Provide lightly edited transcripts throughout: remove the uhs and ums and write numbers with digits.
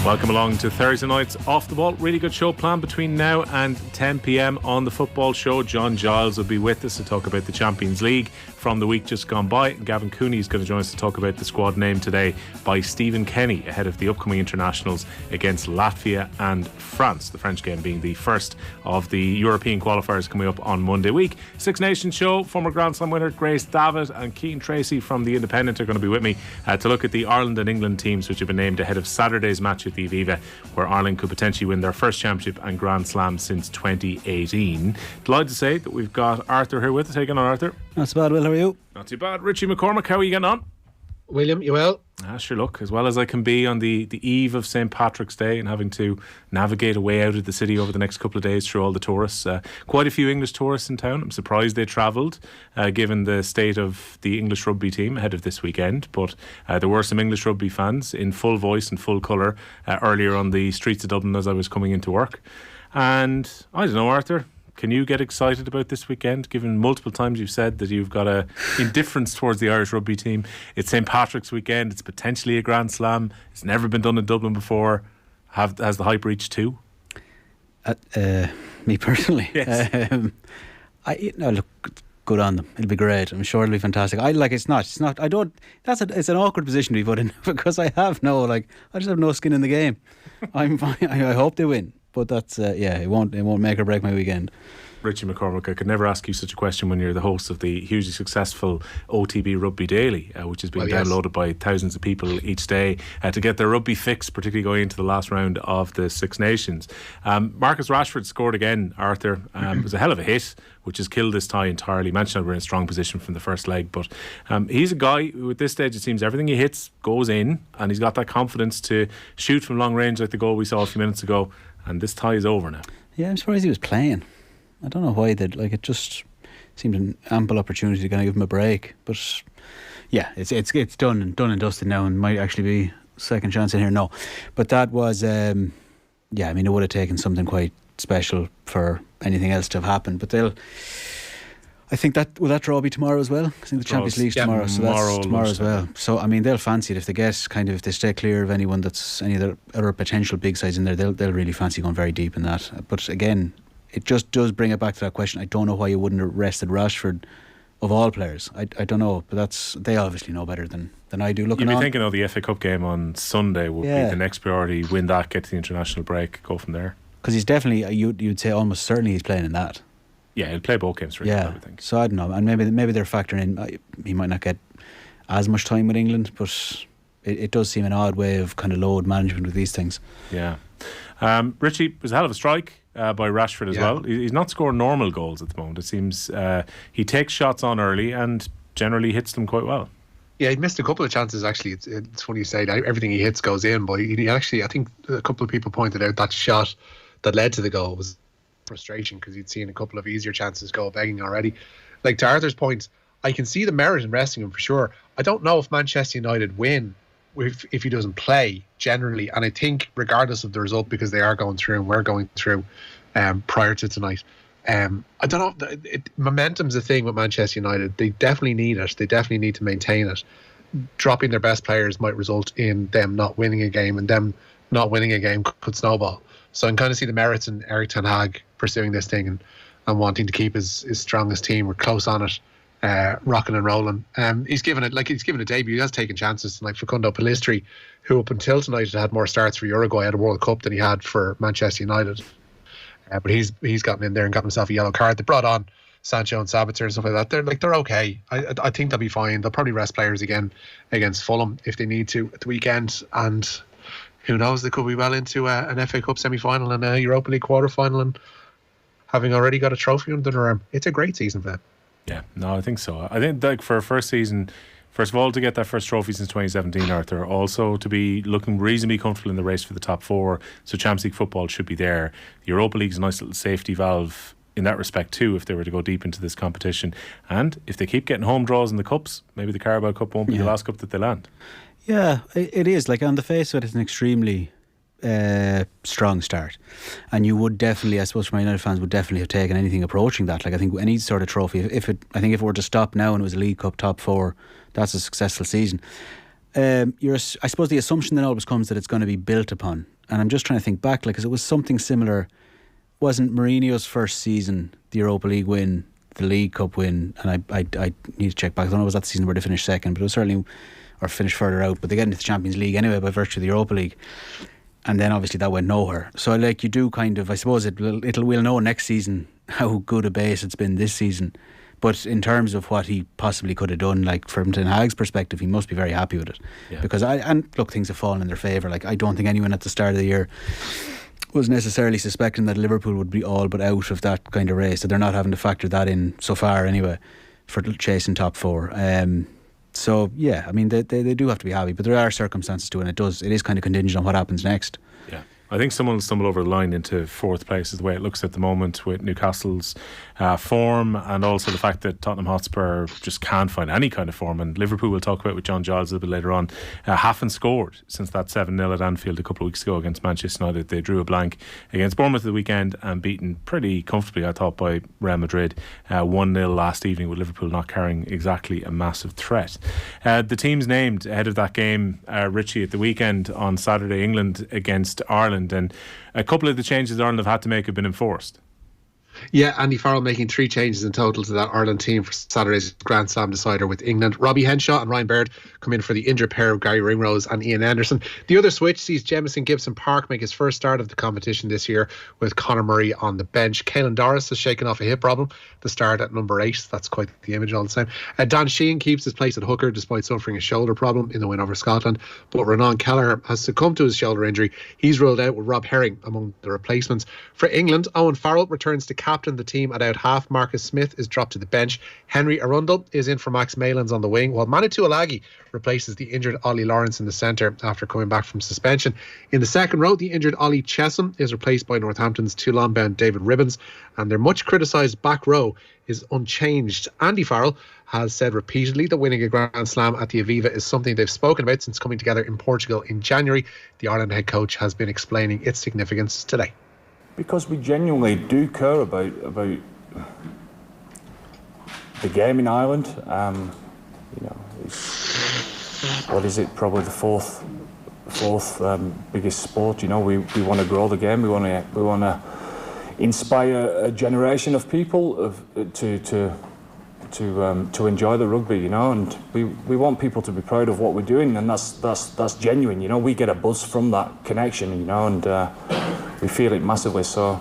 Welcome along to Thursday night's Off the Ball. Really good show planned between now and 10 p.m. on the Football Show. John Giles will be with us to talk about the Champions League from the week just gone by. And Gavin Cooney is going to join us to talk about the squad named today by Stephen Kenny ahead of the upcoming internationals against Latvia and France. The French game being the first of the European qualifiers coming up on Monday week. Six Nations show. Former Grand Slam winner Grace Davitt and Keane Tracy from The Independent are going to be with me to look at the Ireland and England teams which have been named ahead of Saturday's match at the Aviva, where Ireland could potentially win their first championship and Grand Slam since 2018. Delighted to say that we've got Arthur here with us. How you getting on, Arthur? Not so bad, Will. How are you? Not too bad. Richie McCormack, how are you getting on? William, you well? Sure, look, as well as I can be on the eve of St. Patrick's Day and having to navigate a way out of the city over the next couple of days through all the tourists. Quite a few English tourists in town. I'm surprised they travelled, given the state of the English rugby team ahead of this weekend. But there were some English rugby fans in full voice and full colour earlier on the streets of Dublin as I was coming into work. And I don't know, Arthur, can you get excited about this weekend, given multiple times you've said that you've got a indifference towards the Irish rugby team? It's St. Patrick's weekend. It's potentially a Grand Slam. It's never been done in Dublin before. Has the hype reached two? Me personally? Yes. Look, good on them. It'll be great. I'm sure it'll be fantastic. It's not. I don't. It's an awkward position to be put in because I just have no skin in the game. I'm fine. I hope they win. But that's it won't make or break my weekend. Richie McCormack, I could never ask you such a question when you're the host of the hugely successful OTB Rugby Daily, which has been downloaded by thousands of people each day to get their rugby fix, particularly going into the last round of the Six Nations. Marcus Rashford scored again, Arthur. It was a hell of a hit, which has killed this tie entirely. Manchester were in a strong position from the first leg, but he's a guy who at this stage it seems everything he hits goes in, and he's got that confidence to shoot from long range like the goal we saw a few minutes ago. And this tie is over now. Yeah, I'm surprised he was playing. I don't know why it just seemed an ample opportunity to kind of give him a break. But yeah, it's done and dusted now, and might actually be second chance in here. No, but that was it would have taken something quite special for anything else to have happened. But I think will that draw be tomorrow as well? I think the Champions League's tomorrow, so that's tomorrow as well. So I mean, they'll fancy it if they get if they stay clear of anyone that's any other potential big sides in there. They'll really fancy going very deep in that. But again, it just does bring it back to that question. I don't know why you wouldn't have rested Rashford of all players. I don't know, but they obviously know better than I do. You'd be thinking the FA Cup game on Sunday would be the next priority. Win that, get to the international break, go from there. Because he's definitely, you'd say almost certainly he's playing in that. Yeah, he'll play both games for England, I would think. So I don't know, and maybe they're factoring in he might not get as much time with England, but it does seem an odd way of kind of load management with these things. Yeah. Richie, it was a hell of a strike by Rashford as well. He's not scoring normal goals at the moment. It seems he takes shots on early and generally hits them quite well. Yeah, he missed a couple of chances actually. It's funny you say that everything he hits goes in, but he actually, I think a couple of people pointed out that shot that led to the goal was frustration because you'd seen a couple of easier chances go begging already. Like to Arthur's point, I can see the merit in resting him for sure. I don't know if Manchester United win if he doesn't play generally, and I think regardless of the result, because they are going through and we're going through prior to tonight, I don't know, momentum's a thing with Manchester United. They definitely need it. They definitely need to maintain it. Dropping their best players might result in them not winning a game, and them not winning a game could snowball. So I can kind of see the merits in Eric Ten Hag pursuing this thing and wanting to keep his strongest team. We're close on it, rocking and rolling. He's given a debut. He has taken chances, like Facundo Pellistri, who up until tonight had more starts for Uruguay at a World Cup than he had for Manchester United. But he's gotten in there and got himself a yellow card. They brought on Sancho and Sabitzer and stuff like that. They're okay. I think they'll be fine. They'll probably rest players again against Fulham if they need to at the weekend, and who knows, they could be well into an FA Cup semi-final and a Europa League quarter-final, and having already got a trophy under their arm. It's a great season for them. Yeah, no, I think so. I think for a first season, first of all, to get that first trophy since 2017, Arthur, also to be looking reasonably comfortable in the race for the top four, so Champions League football should be there. The Europa League's a nice little safety valve in that respect too, if they were to go deep into this competition. And if they keep getting home draws in the cups, maybe the Carabao Cup won't be the last cup that they land. Yeah, it is. Like, on the face of it, it's an extremely strong start, and you would definitely, I suppose, for United fans, would definitely have taken anything approaching that. Like, I think any sort of trophy, I think if it were to stop now and it was a League Cup top four, that's a successful season. I suppose the assumption then always comes that it's going to be built upon. And I'm just trying to think back, like, because it was something similar. Wasn't Mourinho's first season the Europa League win, the League Cup win, and I need to check back. I don't know, was that the season where they finished second, but it was certainly, or finished further out, but they get into the Champions League anyway by virtue of the Europa League. And then obviously that went nowhere. So like, you do kind of, I suppose we'll know next season how good a base it's been this season. But in terms of what he possibly could have done, like from Ten Hag's perspective, he must be very happy with it. Yeah. Because look, things have fallen in their favour. Like, I don't think anyone at the start of the year was necessarily suspecting that Liverpool would be all but out of that kind of race. So they're not having to factor that in so far anyway for chasing top four. So yeah, I mean, they do have to be happy, but there are circumstances to it, and it is kind of contingent on what happens next. Yeah, I think someone will stumble over the line into fourth place is the way it looks at the moment with Newcastle's form, and also the fact that Tottenham Hotspur just can't find any kind of form. And Liverpool, we'll talk about with John Giles a little bit later on, haven't scored since that 7-0 at Anfield a couple of weeks ago against Manchester United. They drew a blank against Bournemouth at the weekend and beaten pretty comfortably, I thought, by Real Madrid 1-0 last evening, with Liverpool not carrying exactly a massive threat. The teams named ahead of that game, Richie, at the weekend on Saturday, England against Ireland, and a couple of the changes Ireland have had to make have been enforced. Yeah, Andy Farrell making 3 changes in total to that Ireland team for Saturday's Grand Slam decider with England. Robbie Henshaw and Ryan Baird come in for the injured pair of Gary Ringrose and Ian Anderson. The other switch sees Jamison Gibson Park make his first start of the competition this year with Conor Murray on the bench. Caelan Dorris has shaken off a hip problem to start at number 8. That's quite the image all the time. Dan Sheehan keeps his place at hooker despite suffering a shoulder problem in the win over Scotland. But Renan Kelleher has succumbed to his shoulder injury. He's ruled out with Rob Herring among the replacements. For England, Owen Farrell returns to captain the team at out half. Marcus Smith is dropped to the bench. Henry Arundel is in for Max Malins on the wing, while Manu Tuilagi replaces the injured Ollie Lawrence in the centre after coming back from suspension. In the second row, the injured Ollie Chesham is replaced by Northampton's Toulon-bound David Ribbons, and their much criticised back row is unchanged. Andy Farrell has said repeatedly that winning a Grand Slam at the Aviva is something they've spoken about since coming together in Portugal in January. The Ireland head coach has been explaining its significance today. Because we genuinely do care about the game in Ireland. What is it? Probably the fourth biggest sport. We want to grow the game. We want to inspire a generation of people to enjoy the rugby. And we want people to be proud of what we're doing, and that's genuine. We get a buzz from that connection. And we feel it massively. So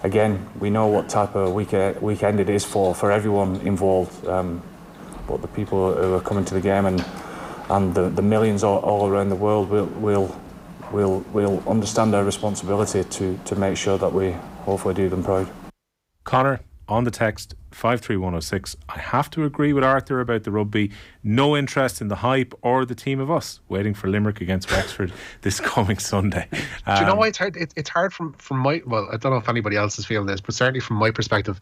again, we know what type of weekend it is for everyone involved. But the people who are coming to the game and the millions all around the world will understand our responsibility to make sure that we hopefully do them proud. Connor, on the text 53106, I have to agree with Arthur about the rugby. No interest in the hype or the team of us. Waiting for Limerick against Wexford this coming Sunday. Do you know why it's hard? It's hard from my, well, I don't know if anybody else is feeling this, but certainly from my perspective,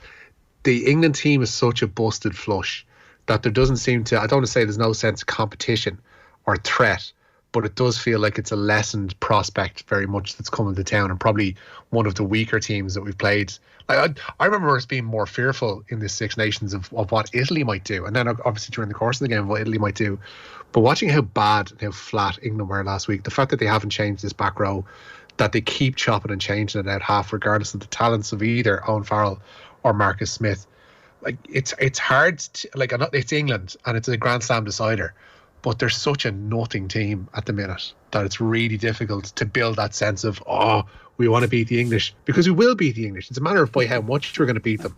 the England team is such a busted flush that there doesn't seem to, I don't want to say there's no sense of competition or threat, but it does feel like it's a lessened prospect very much that's coming to town, and probably one of the weaker teams that we've played. I remember us being more fearful in the Six Nations of what Italy might do, and then obviously during the course of the game what Italy might do. But watching how bad and how flat England were last week, the fact that they haven't changed this back row, that they keep chopping and changing it out half regardless of the talents of either Owen Farrell or Marcus Smith, like it's hard to, like, it's England and it's a Grand Slam decider, but they're such a nothing team at the minute that it's really difficult to build that sense of, we want to beat the English, because we will beat the English. It's a matter of by how much we're going to beat them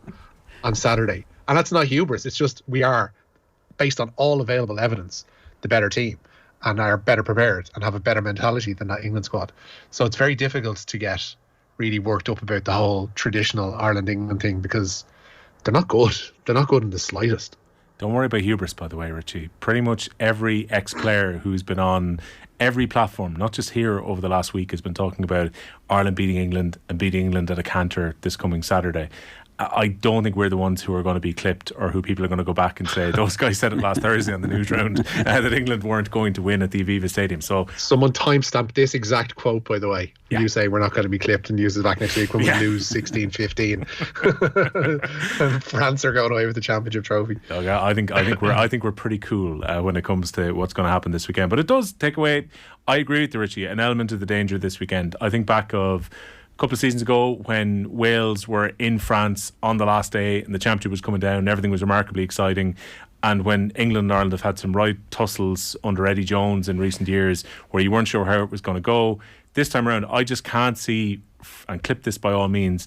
on Saturday. And that's not hubris. It's just we are, based on all available evidence, the better team and are better prepared and have a better mentality than that England squad. So it's very difficult to get really worked up about the whole traditional Ireland-England thing, because they're not good. They're not good in the slightest. Don't worry about hubris, by the way, Richie. Pretty much every ex-player who's been on every platform, not just here over the last week, has been talking about Ireland beating England and beating England at a canter this coming Saturday. I don't think we're the ones who are going to be clipped or who people are going to go back and say those guys said it last Thursday on the Newsround that England weren't going to win at the Aviva Stadium. So someone timestamped this exact quote, by the way. Yeah. You say we're not going to be clipped and use it back next week when we lose 16-15 and France are going away with the championship trophy. Okay, I think we're pretty cool when it comes to what's going to happen this weekend. But it does take away, I agree with you, Richie, an element of the danger this weekend. I think back of couple of seasons ago when Wales were in France on the last day and the championship was coming down and everything was remarkably exciting, and when England and Ireland have had some right tussles under Eddie Jones in recent years where you weren't sure how it was going to go, this time around I just can't see, and clip this by all means,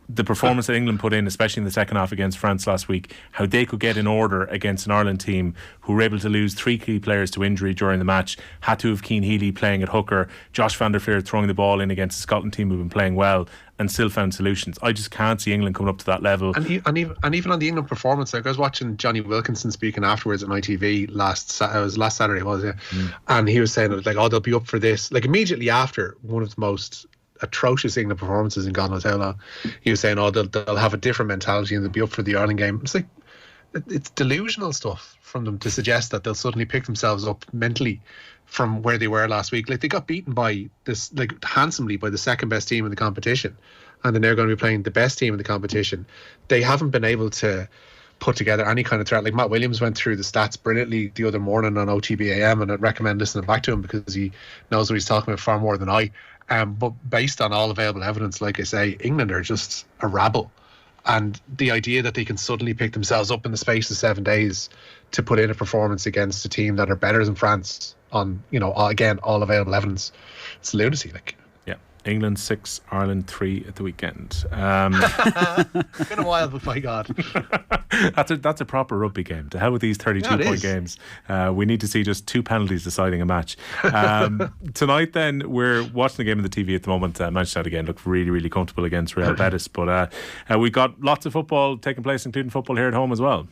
the performance that England put in, especially in the second half against France last week, how they could get in order against an Ireland team who were able to lose 3 key players to injury during the match, had to have Cian Healy playing at hooker, Josh van der Flier throwing the ball in against the Scotland team who've been playing well and still found solutions. I just can't see England coming up to that level. And even on the England performance, like I was watching Johnny Wilkinson speaking afterwards on ITV last Saturday, and he was saying like, they'll be up for this. Like immediately after one of the most atrocious England performances in God knows how long, he was saying they'll have a different mentality and they'll be up for the Ireland game. It's like, it's delusional stuff from them to suggest that they'll suddenly pick themselves up mentally from where they were last week. Like they got beaten by this, like handsomely, by the second best team in the competition, and then they're going to be playing the best team in the competition. They haven't been able to put together any kind of threat. Like Matt Williams went through the stats brilliantly the other morning on OTB AM, and I'd recommend listening back to him because he knows what he's talking about far more than I. But based on all available evidence, like I say, England are just a rabble. And the idea that they can suddenly pick themselves up in the space of 7 days to put in a performance against a team that are better than France on, again, all available evidence, it's lunacy. Like, England 6, Ireland 3 at the weekend. Been a while, but my God. That's a proper rugby game. To hell with these 32-point games. We need to see just 2 penalties deciding a match. Tonight then, we're watching the game on the TV at the moment. Manchester United again look really, really comfortable against Real Betis. But we've got lots of football taking place, including football here at home as well.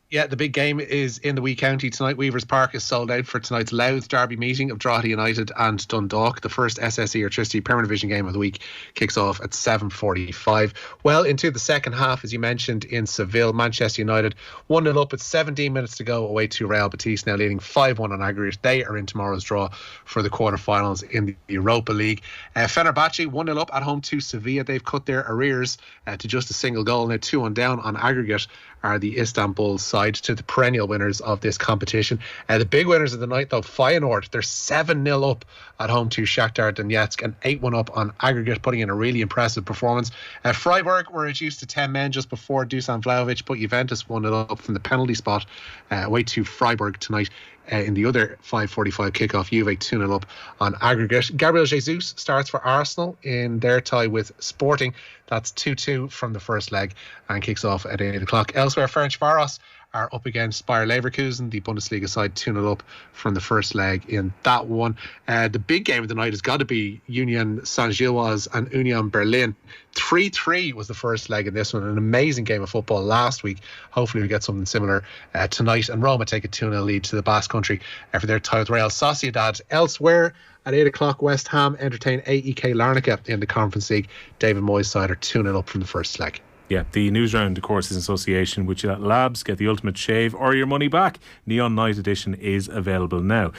Yeah, the big game is in the Wee County tonight. Weavers Park is sold out for tonight's Louth derby meeting of Drogheda United and Dundalk. The first SSE or Tricity Premier Division game of the week kicks off at 7:45. Well into the second half, as you mentioned, in Seville, Manchester United 1-0 up with 17 minutes to go away to Real Betis, now leading 5-1 on aggregate. They are in tomorrow's draw for the quarterfinals in the Europa League. Fenerbahce 1-0 up at home to Sevilla. They've cut their arrears to just a single goal. Now 2-1 down on aggregate are the Istanbul side, to the perennial winners of this competition. The big winners of the night, though, Feyenoord, they're 7-0 up at home to Shakhtar Donetsk and 8-1 up on aggregate, putting in a really impressive performance. Freiburg were reduced to 10 men just before Dusan Vlahovic put Juventus 1-0 up from the penalty spot away to Freiburg tonight. In the other 5:45 kickoff, Juve 2-0 up on aggregate. Gabriel Jesus starts for Arsenal in their tie with Sporting. That's 2-2 from the first leg and kicks off at 8 o'clock. Elsewhere, Ferencváros are up against Bayer Leverkusen, the Bundesliga side, 2-0 up from the first leg in that one. The big game of the night has got to be Union Saint-Gilloise and Union Berlin. 3-3 was the first leg in this one. An amazing game of football last week. Hopefully we get something similar tonight. And Roma take a 2-0 lead to the Basque Country for their tie with Real Sociedad. Elsewhere, at 8 o'clock, West Ham entertain AEK Larnaca in the Conference League. David Moyes' side are 2-0 up from the first leg. Yeah, the Newsround, of course, is in association with Gillette Labs. Get the ultimate shave or your money back. Neon Night Edition is available now.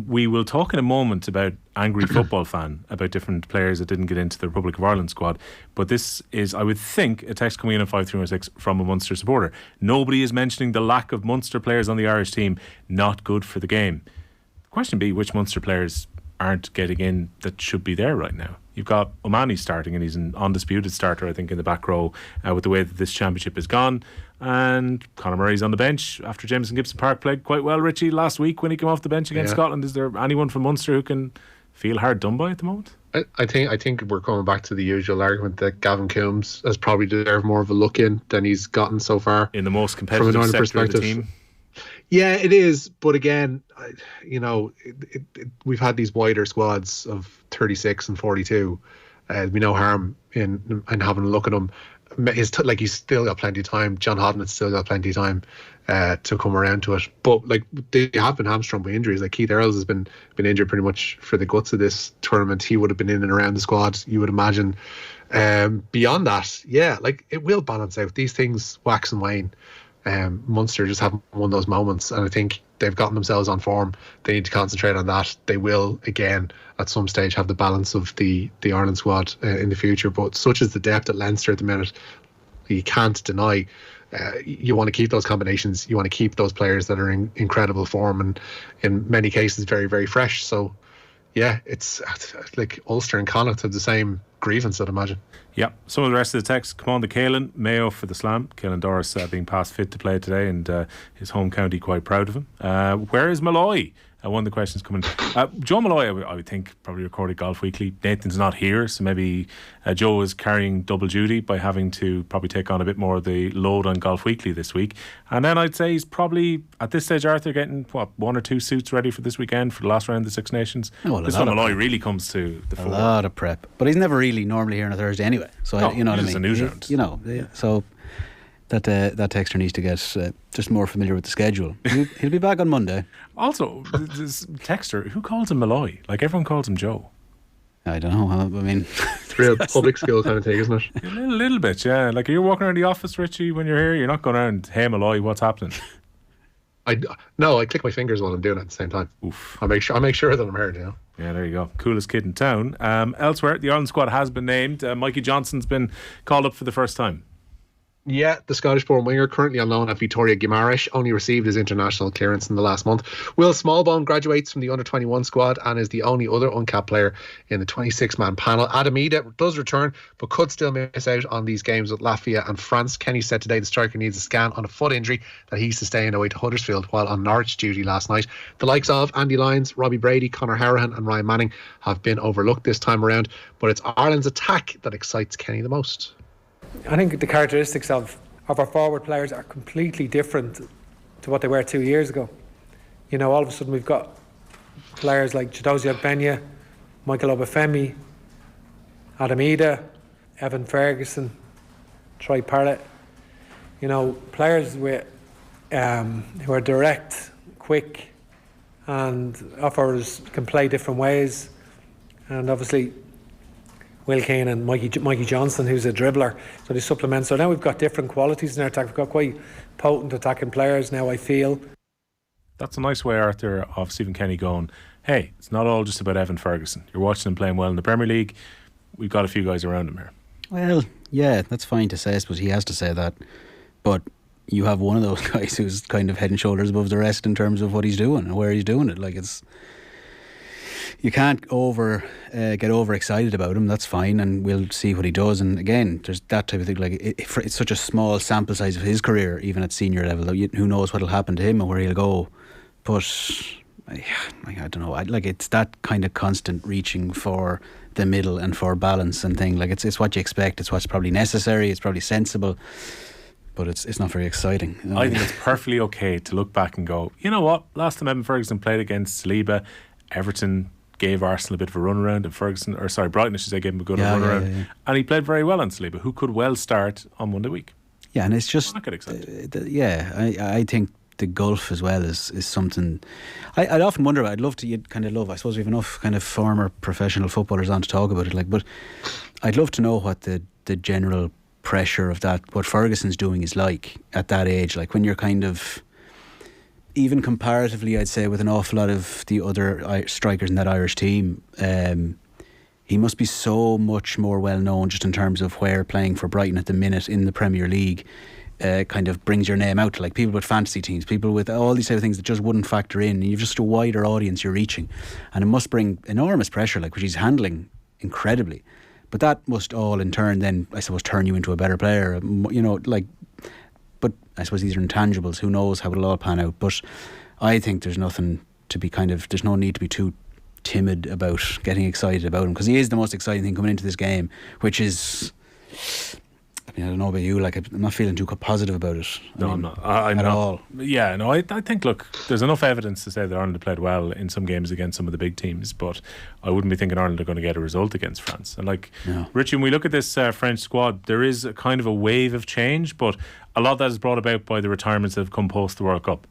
We will talk in a moment about angry football fan, about different players that didn't get into the Republic of Ireland squad. But this is, I would think, a text coming in on 5306 from a Munster supporter. Nobody is mentioning the lack of Munster players on the Irish team. Not good for the game. Question B, which Munster players aren't getting in that should be there right now? You've got Omani starting, and he's an undisputed starter, I think, in the back row with the way that this championship has gone. And Conor Murray's on the bench after Jameson Gibson Park played quite well, Richie, last week when he came off the bench against Scotland. Is there anyone from Munster who can feel hard done by at the moment? I think we're coming back to the usual argument that Gavin Coombs has probably deserved more of a look in than he's gotten so far. In the most competitive sector of the team. Yeah, it is. But again, we've had these wider squads of 36 and 42. We no harm in having a look at him. He's still got plenty of time. John Hodden has still got plenty of time to come around to it. But they have been hamstrung by injuries. Like Keith Earls has been injured pretty much for the guts of this tournament. He would have been in and around the squad, you would imagine. Beyond that, yeah, like it will balance out. These things wax and wane. Munster just have one of those moments, and I think they've gotten themselves on form. They need to concentrate on that. They will again at some stage have the balance of the Ireland squad in the future, but such is the depth at Leinster at the minute, you can't deny. You want to keep those combinations, you want to keep those players that are in incredible form, and in many cases very, very fresh. So yeah, it's like Ulster and Connacht have the same grievance, I'd imagine. Yeah, some of the rest of the text come on to Caelan. Mayo for the slam. Caelan Dorris being past fit to play today, and his home county quite proud of him. Where is Malloy? One of the questions coming. Joe Malloy, I would think, probably recorded Golf Weekly. Nathan's not here, so maybe Joe is carrying double duty by having to probably take on a bit more of the load on Golf Weekly this week. And then I'd say he's probably, at this stage, Arthur, getting, one or two suits ready for this weekend for the last round of the Six Nations. This one, Malloy really comes to the fore. A lot of prep. But he's never really normally here on a Thursday anyway. So, you know what I mean? It's a Newsround. So that texter needs to get just more familiar with the schedule. He'll be back on Monday. Also, this texter, who calls him Malloy? Like, everyone calls him Joe. I don't know. I mean, it's real public school kind of thing, isn't it? A little bit, yeah. Like, you're walking around the office, Richie, when you're here, you're not going around, hey Malloy, what's happening? I click my fingers while I'm doing it at the same time. Oof. I make sure that I'm heard, you know. Yeah, there you go. Coolest kid in town. Elsewhere, the Ireland squad has been named. Mikey Johnson's been called up for the first time. Yeah, the Scottish-born winger, currently on loan at Victoria Guimaraes, only received his international clearance in the last month. Will Smallbone graduates from the under-21 squad and is the only other uncapped player in the 26-man panel. Adam Ida does return, but could still miss out on these games with Latvia and France. Kenny said today the striker needs a scan on a foot injury that he sustained away to Huddersfield while on Norwich duty last night. The likes of Andy Lyons, Robbie Brady, Conor Harahan and Ryan Manning have been overlooked this time around, but it's Ireland's attack that excites Kenny the most. I think the characteristics of our forward players are completely different to what they were 2 years ago. You know, all of a sudden we've got players like Chidozie Ogbenya, Michael Obafemi, Adam Ida, Evan Ferguson, Troy Parrott. You know, players with who are direct, quick, and offers can play different ways. And obviously Will Kane and Mikey Johnson, who's a dribbler, so they supplement. So now we've got different qualities in our attack. We've got quite potent attacking players now, I feel. That's a nice way, Arthur, of Stephen Kenny going, hey, it's not all just about Evan Ferguson. You're watching him playing well in the Premier League. We've got a few guys around him here. Well, yeah, that's fine to say. I suppose he has to say that. But you have one of those guys who's kind of head and shoulders above the rest in terms of what he's doing and where he's doing it. Like, it's... You can't get overexcited about him. That's fine, and we'll see what he does. And again, there's that type of thing. Like it's such a small sample size of his career, even at senior level. Who knows what'll happen to him and where he'll go? But I don't know. It's that kind of constant reaching for the middle and for balance and thing. Like it's what you expect. It's what's probably necessary. It's probably sensible. But it's not very exciting. I think it's perfectly okay to look back and go, you know what? Last time Evan Ferguson played against Saliba, Everton gave Arsenal a bit of a run around, and Brighton, I should say, gave him a good run around. Yeah. And he played very well on Saliba, who could well start on Monday week. Yeah, and it's just... That could excite. I think the gulf as well is something... I'd often wonder about. I'd love to... I suppose we have enough kind of former professional footballers on to talk about it, but I'd love to know what the general pressure of that, what Ferguson's doing is like at that age, like when you're kind of... Even comparatively, I'd say, with an awful lot of the other strikers in that Irish team, he must be so much more well known just in terms of where playing for Brighton at the minute in the Premier League kind of brings your name out to, like, people with fantasy teams, people with all these type of things that just wouldn't factor in, and you've just a wider audience you're reaching, and it must bring enormous pressure, like, which he's handling incredibly. But that must all in turn then, I suppose, turn you into a better player, you know, like. But I suppose these are intangibles. Who knows how it'll all pan out? But I think there's nothing to be there's no need to be too timid about getting excited about him, because he is the most exciting thing coming into this game, which is... I mean, I don't know about you, like, I'm not feeling too positive about it. I'm not. I'm at not. all. Yeah, no, I think, look, there's enough evidence to say that Ireland have played well in some games against some of the big teams, but I wouldn't be thinking Ireland are going to get a result against France. And, like, no. Richie, when we look at this French squad, there is a kind of a wave of change, but a lot of that is brought about by the retirements that have come post the World Cup.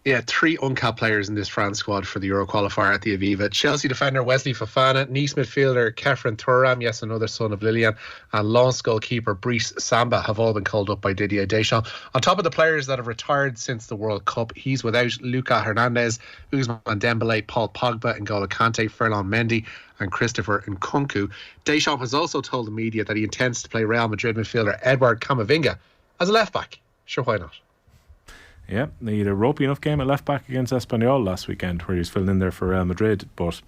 Yeah, 3 uncapped players in this France squad for the Euro qualifier at the Aviva. Chelsea defender Wesley Fofana, Nice midfielder Kefren Turam, yes, another son of Lilian, and Lens goalkeeper Brice Samba have all been called up by Didier Deschamps. On top of the players that have retired since the World Cup, he's without Luca Hernandez, Ousmane Dembele, Paul Pogba, N'Golo Kante, Ferland Mendy and Christopher Nkunku. Deschamps has also told the media that he intends to play Real Madrid midfielder Edouard Camavinga as a left back. Sure, why not? Yeah, they had a ropey enough game at left back against Espanyol last weekend where he was filling in there for Real Madrid, but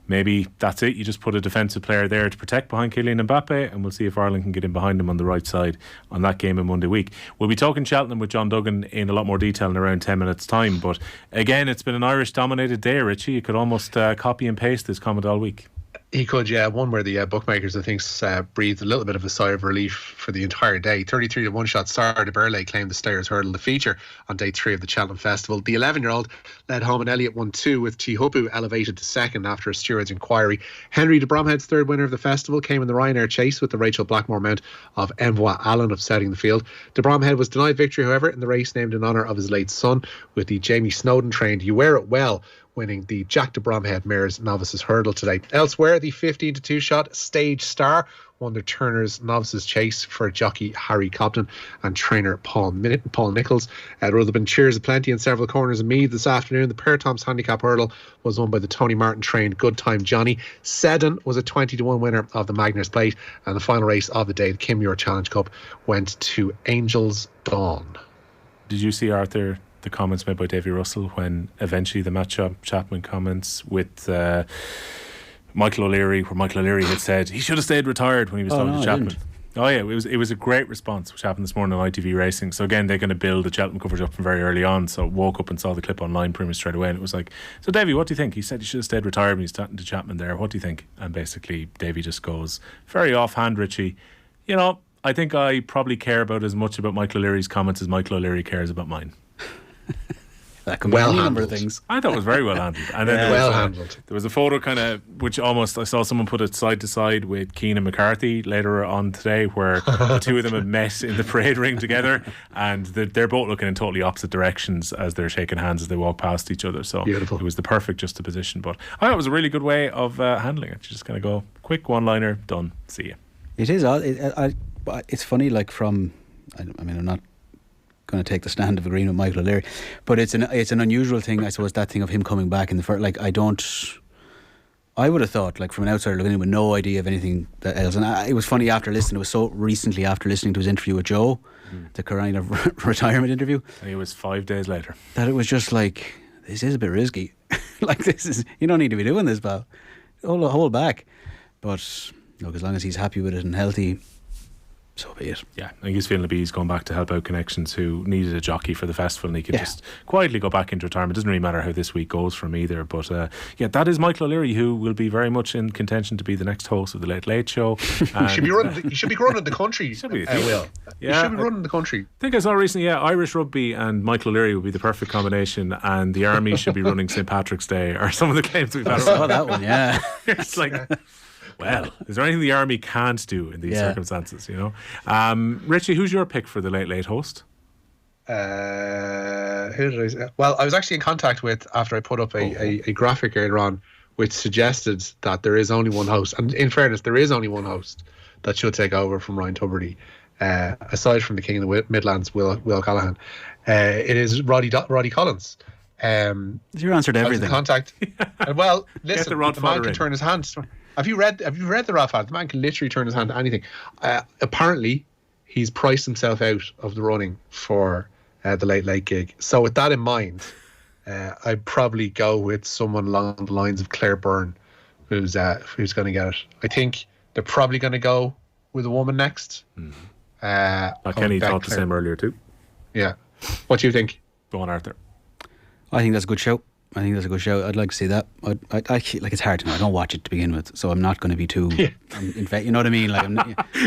maybe that's it. You just put a defensive player there to protect behind Kylian Mbappe, and we'll see if Ireland can get in behind him on the right side on that game on Monday week. We'll be talking Cheltenham with John Duggan in a lot more detail in around 10 minutes time, but again, it's been an Irish dominated day, Richie. You could almost copy and paste this comment all week. He could, yeah. One where the bookmakers, I think, breathed a little bit of a sigh of relief for the entire day. 33 to 1 shot Sarah de Burley claimed the Stayers hurdle the feature on day 3 of the Cheltenham Festival. The 11-year-old led home and Elliott 1-2 with Tihupu elevated to second after a steward's inquiry. Henry de Bromhead's third winner of the festival came in the Ryanair chase with the Rachel Blackmore mount of Envoy Allen upsetting the field. De Bromhead was denied victory, however, in the race named in honour of his late son, with the Jamie Snowden trained You Wear It Well winning the Jack de Bromhead Mares Novices Hurdle today. Elsewhere, the 15 to 2 shot Stage Star won the Turner's Novices Chase for jockey Harry Cobden and trainer Paul Nichols. There will have been cheers aplenty in several corners of Meath this afternoon. The Per Toms Handicap Hurdle was won by the Tony Martin trained Good Time Johnny. Seddon was a 20 to 1 winner of the Magners Plate, and the final race of the day, the Kim Muir Challenge Cup, went to Angels Dawn. Did you see, Arthur, the comments made by Davy Russell when eventually the Matt Chapman comments with Michael O'Leary, where Michael O'Leary had said he should have stayed retired when he was talking to Chapman? Oh yeah, it was a great response which happened this morning on ITV Racing. So again, they're going to build the Cheltenham coverage up from very early on. So woke up and saw the clip online pretty much straight away, and it was like, so Davy, what do you think? He said he should have stayed retired when he's talking to Chapman there. What do you think? And basically Davy just goes very offhand, Richie, I think I probably care about as much about Michael O'Leary's comments as Michael O'Leary cares about mine. That can be any number of things. I thought it was very well handled. And then there was a photo kind of, which almost, I saw someone put it side to side with Keenan McCarthy later on today, where the two of them had met in the parade ring together, and they're both looking in totally opposite directions as they're shaking hands as they walk past each other. So beautiful. It was the perfect juxtaposition. But I thought it was a really good way of handling it. You just kind of go, quick one-liner, done, see you. It is odd. It's funny, like I'm not going to take the stand of agreeing with Michael O'Leary, but it's an unusual thing, I suppose, that thing of him coming back in the first. Like, I would have thought, like, from an outsider looking in with no idea of anything that else. And it was funny after listening. It was so recently after listening to his interview with Joe, the kind of retirement interview. And it was 5 days later. That it was just like, this is a bit risky. Like, you don't need to be doing this, pal. Hold back. But look, as long as he's happy with it and healthy, so be it. Yeah, I think he's feeling he's going back to help out Connections, who needed a jockey for the festival, and he could just quietly go back into retirement. It doesn't really matter how this week goes for him either. But that is Michael O'Leary, who will be very much in contention to be the next host of the Late Late Show. He should be running the country. Should be, Will. He should be running the country. I think I saw recently, Irish rugby and Michael O'Leary would be the perfect combination, and the Army should be running St. Patrick's Day, or some of the games we've had. I saw that one, yeah. It's like, well, is there anything the Army can't do in these circumstances, Richie, who's your pick for the Late Late host? Who did I say? Well, I was actually in contact with, after I put up a graphic earlier on, which suggested that there is only one host. And in fairness, there is only one host that should take over from Ryan Tubridy, aside from the King of the Midlands, Will Callaghan. It is Roddy Collins. Your answer to everything. Contact. Well, listen, the man can turn his hand. Have you read the Rod Fad? The man can literally turn his hand to anything. Apparently, he's priced himself out of the running for the Late Late gig. So with that in mind, I'd probably go with someone along the lines of Claire Byrne, who's going to get it. I think they're probably going to go with a woman next. Kenny thought the same earlier too. Yeah. What do you think? Go on, Arthur. I think that's a good show. I'd like to see that. I like, it's hard to know. I don't watch it to begin with, so I'm not going to be too. In fact, you know what I mean. Like,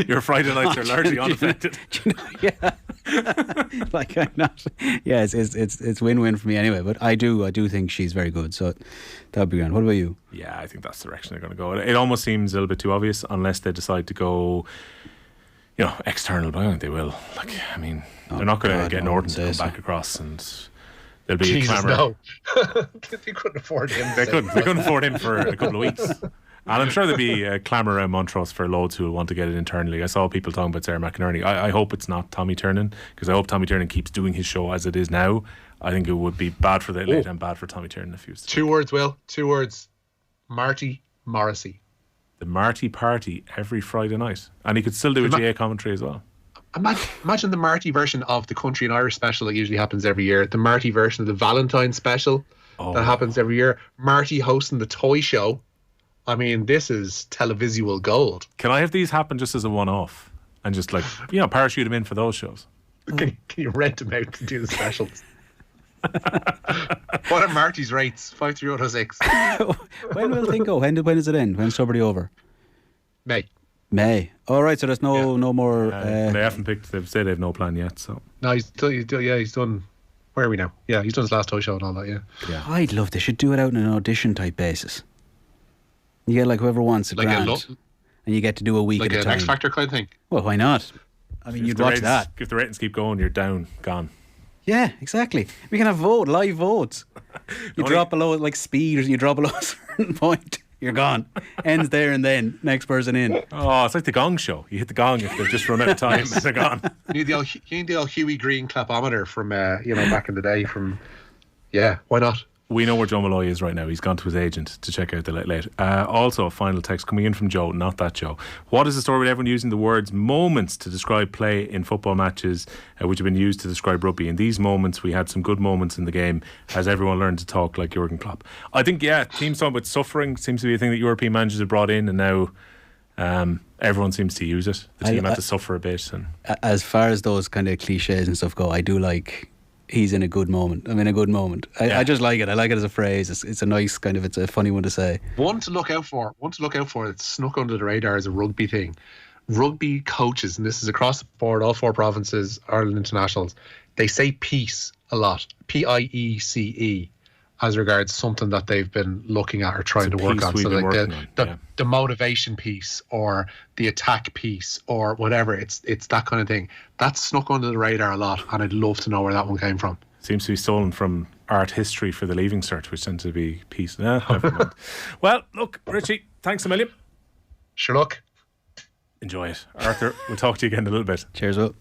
your Friday nights are largely unaffected. Yeah, like I'm not. Yeah, it's win-win for me anyway. But I do think she's very good. So that'd be grand. What about you? Yeah, I think that's the direction they're going to go. It almost seems a little bit too obvious, unless they decide to go, external. But I don't think they will. Like, I mean, they're not going to get Norton to come back across and. There'll be Jesus, a clamour. no. They couldn't afford him. They couldn't afford him for a couple of weeks. And I'm sure there'll be a clamour around Montrose for loads who will want to get it internally. I saw people talking about Sarah McInerney. I hope it's not Tommy Tiernan, because I hope Tommy Tiernan keeps doing his show as it is now. I think it would be bad for the late and bad for Tommy Tiernan if he was. 2 words, Will. 2 words. Marty Morrissey. The Marty Party every Friday night. And he could still do a GA commentary as well. Imagine the Marty version of the Country and Irish special that usually happens every year. The Marty version of the Valentine special that happens every year. Marty hosting the toy show. I mean, this is televisual gold. Can I have these happen just as a one-off? And just like, parachute them in for those shows? Can you rent them out to do the specials? What are Marty's rates? 5306. When will thing go? When does it end? When's Subberty over? May. All right, so there's no more. They haven't picked. They've said they have no plan yet. So No, he's done. Where are we now? Yeah, he's done his last toy show and all that. Yeah. I'd love. They should do it out on an audition type basis. You get like whoever wants a Like grand, and you get to do a week like at a an time. X Factor kind of thing. Well, why not? I mean, you'd watch that. If the ratings keep going, you're gone. Yeah, exactly. We can have live votes. You drop below like speed, or you drop below a certain point, you're gone. Ends there and then. Next person in. Oh, it's like the Gong Show. You hit the gong if they've just run out of time. They're gone. You need the old Huey Green clapometer from back in the day. Why not? We know where Joe Malloy is right now. He's gone to his agent to check out the late. Also, a final text coming in from Joe, not that Joe. What is the story with everyone using the words moments to describe play in football matches, which have been used to describe rugby? In these moments, we had some good moments in the game as everyone learned to talk like Jurgen Klopp. I think, teams talking about suffering seems to be a thing that European managers have brought in, and now everyone seems to use it. The team had to suffer a bit. And as far as those kind of cliches and stuff go, I do like... He's in a good moment. I'm in a good moment. I just like it. I like it as a phrase. It's a nice kind of. It's a funny one to say. One to look out for. That's snuck under the radar is a rugby thing. Rugby coaches, and this is across the board, all 4 provinces, Ireland internationals. They say peace a lot. PIECE, as regards something that they've been looking at or trying to work on. So like the motivation piece or the attack piece or whatever. It's that kind of thing. That's snuck under the radar a lot, and I'd love to know where that one came from. seems to be stolen from art history for the Leaving Cert, which tends to be peace. Never mind. Well, look, Richie, thanks a million. Sure, look. Enjoy it. Arthur, we'll talk to you again in a little bit. Cheers, Will.